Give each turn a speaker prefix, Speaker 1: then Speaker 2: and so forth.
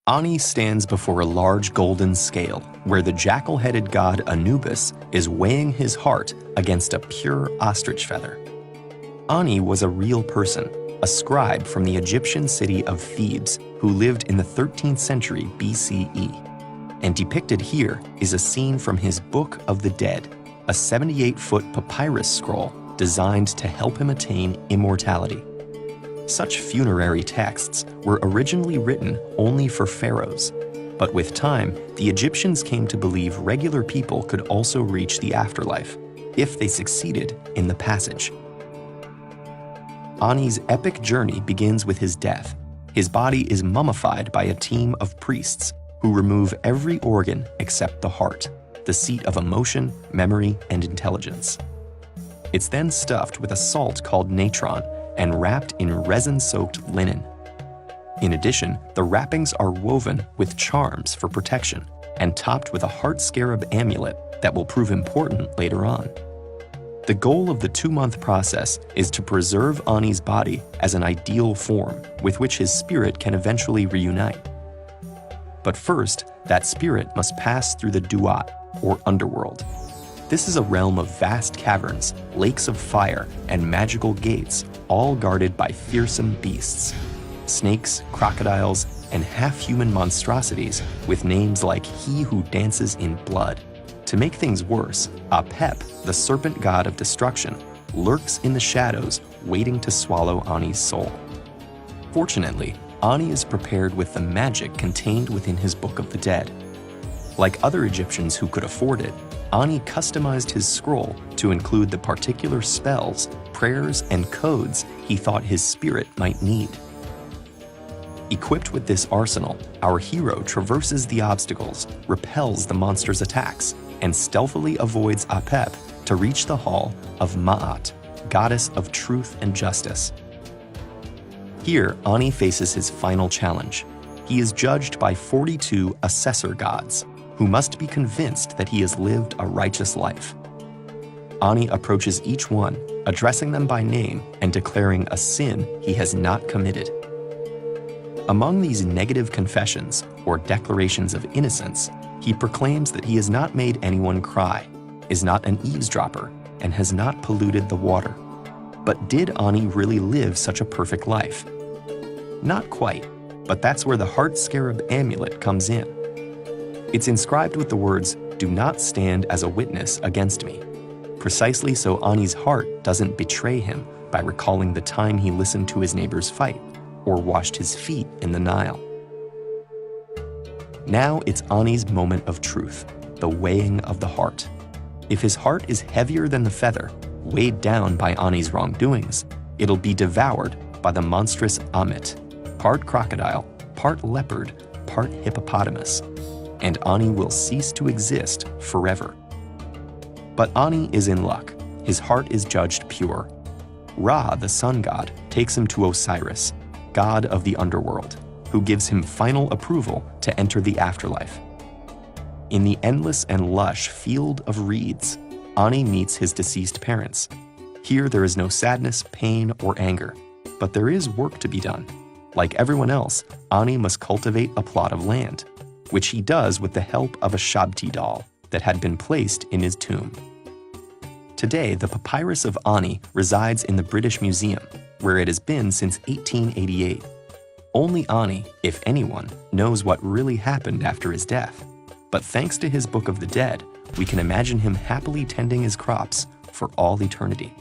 Speaker 1: Ani stands before a large golden scale where the jackal-headed god Anubis is weighing his heart against a pure ostrich feather. Ani was a real person, a scribe from the Egyptian city of Thebes who lived in the 13th century BCE. And depicted here is a scene from his Book of the Dead, a 78-foot papyrus scroll designed to help him attain immortality. Such funerary texts were originally written only for pharaohs, but with time, the Egyptians came to believe regular people could also reach the afterlife, if they succeeded in the passage. Ani's epic journey begins with his death. His body is mummified by a team of priests who remove every organ except the heart, the seat of emotion, memory, and intelligence. It's then stuffed with a salt called natron and wrapped in resin-soaked linen. In addition, the wrappings are woven with charms for protection and topped with a heart scarab amulet that will prove important later on. The goal of the 2-month process is to preserve Ani's body as an ideal form with which his spirit can eventually reunite. But first, that spirit must pass through the Duat, or underworld. This is a realm of vast caverns, lakes of fire, and magical gates, all guarded by fearsome beasts. Snakes, crocodiles, and half-human monstrosities with names like He Who Dances in Blood. To make things worse, Apep, the serpent god of destruction, lurks in the shadows, waiting to swallow Ani's soul. Fortunately, Ani is prepared with the magic contained within his Book of the Dead. Like other Egyptians who could afford it, Ani customized his scroll to include the particular spells, prayers, and codes he thought his spirit might need. Equipped with this arsenal, our hero traverses the obstacles, repels the monster's attacks, and stealthily avoids Apep to reach the hall of Ma'at, goddess of truth and justice. Here, Ani faces his final challenge. He is judged by 42 assessor gods, who must be convinced that he has lived a righteous life. Ani approaches each one, addressing them by name and declaring a sin he has not committed. Among these negative confessions, or declarations of innocence, he proclaims that he has not made anyone cry, is not an eavesdropper, and has not polluted the water. But did Ani really live such a perfect life? Not quite, but that's where the heart scarab amulet comes in. It's inscribed with the words, "Do not stand as a witness against me," precisely so Ani's heart doesn't betray him by recalling the time he listened to his neighbor's fight or washed his feet in the Nile. Now it's Ani's moment of truth, the weighing of the heart. If his heart is heavier than the feather, weighed down by Ani's wrongdoings, it'll be devoured by the monstrous Ammit, part crocodile, part leopard, part hippopotamus, and Ani will cease to exist forever. But Ani is in luck. His heart is judged pure. Ra, the sun god, takes him to Osiris, god of the underworld, who gives him final approval to enter the afterlife. In the endless and lush field of reeds, Ani meets his deceased parents. Here there is no sadness, pain, or anger, but there is work to be done. Like everyone else, Ani must cultivate a plot of land, which he does with the help of a Shabti doll that had been placed in his tomb. Today, the papyrus of Ani resides in the British Museum, where it has been since 1888. Only Ani, if anyone, knows what really happened after his death. But thanks to his Book of the Dead, we can imagine him happily tending his crops for all eternity.